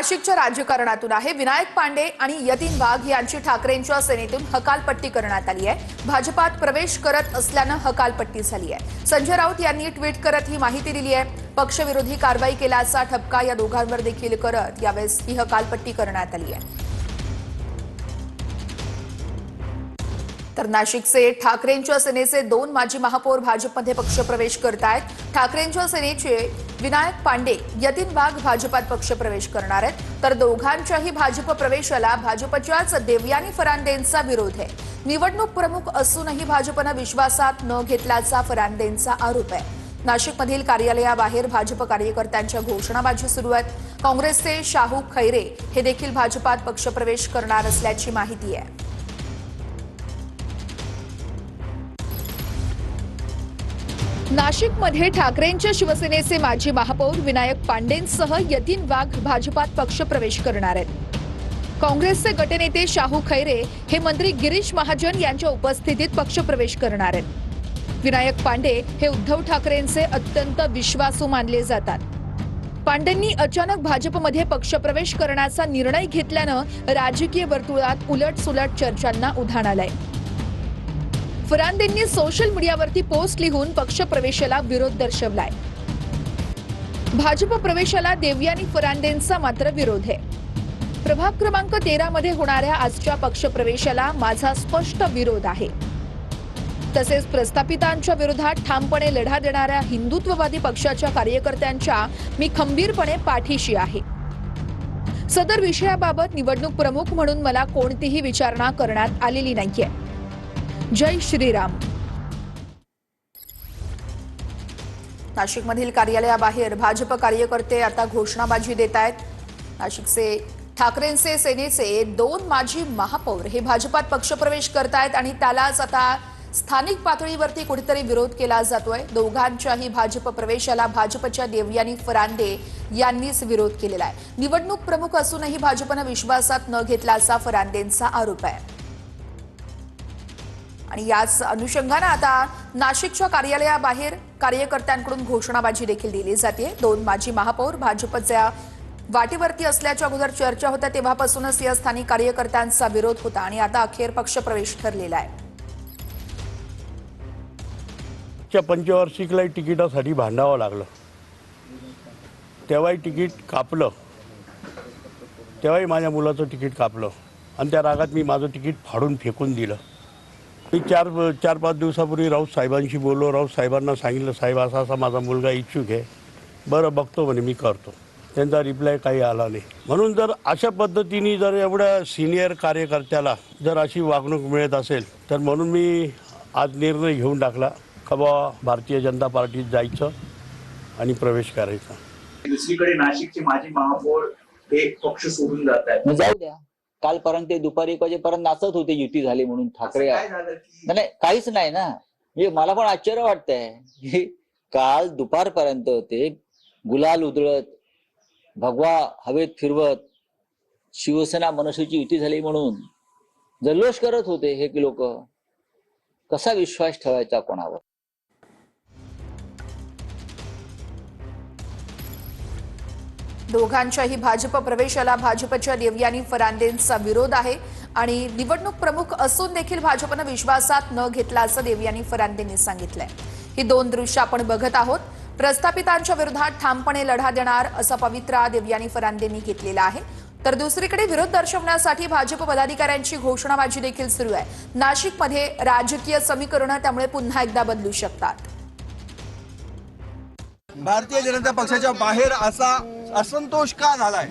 नाशिकच्या राजकारणातून आहे। विनायक पांडे आणि यतीन वाघ यांची ठाकरेंच्या सेनेतून हकालपट्टी करण्यात आली आहे। भाजपात प्रवेश करत असल्याने हकालपट्टी झाली आहे। संजय राऊत यांनी ट्विट करत ही माहिती दिली आहे। पक्षविरोधी कारवाई केल्याचा ठपका या दोघांवर देखील करत यावेळेस ही हकालपट्टी करण्यात आली आहे। तर नाशिकचे ठाकरेंच्या सेनेचे 2 माजी महापौर भाजपमध्ये पक्षप्रवेश करतायत। ठाकरेंच्या सेनेचे विनायक पांडे, यतीन वाघ भाजपात पक्षप्रवेश करणार आहेत। तर दोघांच्याही भाजप प्रवेशाला भाजपच्याच देवयानी फरांदेंचा विरोध आहे। निवडणूक प्रमुख असूनही भाजपने विश्वासात न घेतल्याचा फरांदेंचा आरोप आहे। नाशिकमधील कार्यालयाबाहेर भाजप कार्यकर्त्यांच्या घोषणाबाजी सुरू आहे। काँग्रेसचे शाहू खैरे हे देखील भाजपात पक्षप्रवेश करणार असल्याची माहिती आहे। नाशिकमध्ये ठाकरेंच्या शिवसेनेचे माजी महापौर विनायक पांडेंसह यतीन वाघ भाजपात पक्षप्रवेश करणार आहेत। काँग्रेसचे गटनेते शाहू खैरे हे मंत्री गिरीश महाजन यांच्या उपस्थितीत पक्षप्रवेश करणार आहेत। विनायक पांडे हे उद्धव ठाकरेंचे अत्यंत विश्वासू मानले जातात। पांडेंनी अचानक भाजपमध्ये पक्षप्रवेश करण्याचा निर्णय घेतल्यानं राजकीय वर्तुळात उलटसुलट चर्चांना उधाण आलंय। फरांदेंनी सोशल मीडियावरती पोस्ट लिहून पक्षप्रवेशाला विरोध दर्शवलाय। भाजप प्रवेशाला देवयानी फरांदेंचा मात्र विरोध आहे। प्रभाग क्रमांक 13 मध्ये होणाऱ्या आजच्या पक्षप्रवेशाला माझा स्पष्ट विरोध आहे। तसेच प्रस्थापितांच्या विरोधात ठामपणे लढा देणाऱ्या हिंदुत्ववादी पक्षाच्या कार्यकर्त्यांच्या मी खंबीरपणे पाठीशी आहे। सदर विषयाबाबत निवडणूक प्रमुख म्हणून मला कोणतीही विचारणा करण्यात आलेली नाहीये। जय श्रीराम। नाशिकमधील कार्यालयाबाहेर भाजप कार्यकर्ते आता घोषणाबाजी देत आहेत। नाशिकचे ठाकरेंचे सेनेचे 2 माजी महापौर हे भाजपात पक्षप्रवेश करतायत आणि त्यालाच आता स्थानिक पातळीवरती कुठेतरी विरोध केला जातोय। दोघांच्याही भाजप प्रवेशाला भाजपच्या देवयानी फरांदे यांनीच विरोध केलेला आहे। निवडणूक प्रमुख असूनही भाजपने विश्वासात न घेतल्याचा फरांदेंचा आरोप आहे। आणि याच अनुषंगाने आता नाशिकच्या कार्यालयाबाहेर कार्यकर्त्यांकडून घोषणाबाजी देखील दिली जाते। 2 माजी महापौर भाजपच्या वाटेवरती असल्याच्या अगोदर चर्चा होत्या तेव्हापासूनच या स्थानिक कार्यकर्त्यांचा विरोध होता आणि आता अखेर पक्षप्रवेश ठरलेला आहे। पंचवार्षिकला तिकिटासाठी भांडावं लागलं, तेव्हाही तिकीट कापलं, तेव्हाही माझ्या मुलाचं तिकीट कापलं आणि त्या रागात मी माझं तिकीट फाडून फेकून दिलं। मी 4-5 दिवसापूर्वी राऊत साहेबांशी बोललो। राऊत साहेबांना सांगितलं, साहेब असा असा माझा मुलगा इच्छुक आहे, बरं बघतो म्हणे मी करतो। त्यांचा रिप्लाय काही आला नाही। म्हणून जर अशा पद्धतीने जर एवढ्या सिनियर कार्यकर्त्याला जर अशी वागणूक मिळत असेल तर म्हणून मी आज निर्णय घेऊन टाकला का बाबा भारतीय जनता पार्टीत जायचं आणि प्रवेश करायचा। दुसरीकडे नाशिकचे माजी महापौर हे पक्ष सोडून जात आहेत। जाऊ द्या, कालपर्यंत ते दुपारी 1 वाजेपर्यंत नाचत होते युती झाली म्हणून ठाकरे। नाही काहीच नाही ना, म्हणजे मला पण आश्चर्य वाटतंय की काल दुपारपर्यंत ते गुलाल उधळत, भगवा हवेत फिरवत, शिवसेना मनसेची युती झाली म्हणून जल्लोष करत होते हे लोक। कसा विश्वास ठेवायचा कोणावर? दोघांच्याही भाजप प्रवेशाला भाजपच्या देवयानी फरांदेंचा विरोध आहे आणि निवडणूक प्रमुख असून देखील भाजपने विश्वासात न घेतल्याचं देवयानी फरांदेंनी सांगितलंय। ही 2 दृश्य आपण बघत आहोत। प्रस्थापितांच्या विरोधात ठामपणे लढा देणार असा पवित्रा देवयानी फरांदेंनी घेतलेला आहे। तर दुसरीकडे विरोध दर्शवण्यासाठी भाजप पदाधिकाऱ्यांची घोषणाबाजी देखील सुरू आहे। नाशिकमध्ये राजकीय समीकरणं त्यामुळे पुन्हा एकदा बदलू शकतात। भारतीय जनता पक्षाच्या बाहेर असा असंतोष का झालाय?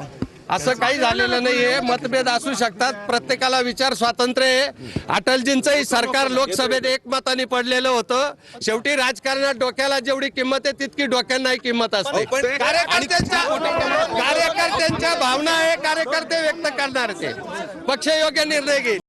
असं काही झालेलं नाहीये। मतभेद असू शकतात, प्रत्येकाला विचार स्वातंत्र्य आहे। अटलजींचंही सरकार लोकसभेत एकमताने पडलेलं होतं। शेवटी राजकारणात डोक्याला जेवढी किंमत आहे तितकी डोक्यांनाही किंमत असते। कार्यकर्त्यांच्या भावना आहे, कार्यकर्ते व्यक्त करणार ते पक्ष योग्य निर्णय घेईल।